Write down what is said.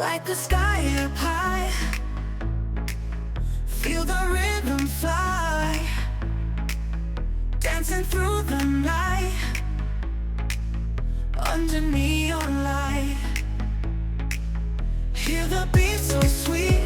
like the sky up high. Feel the rhythm fly, dancing through the night, under neon light. Hear the beat so sweet,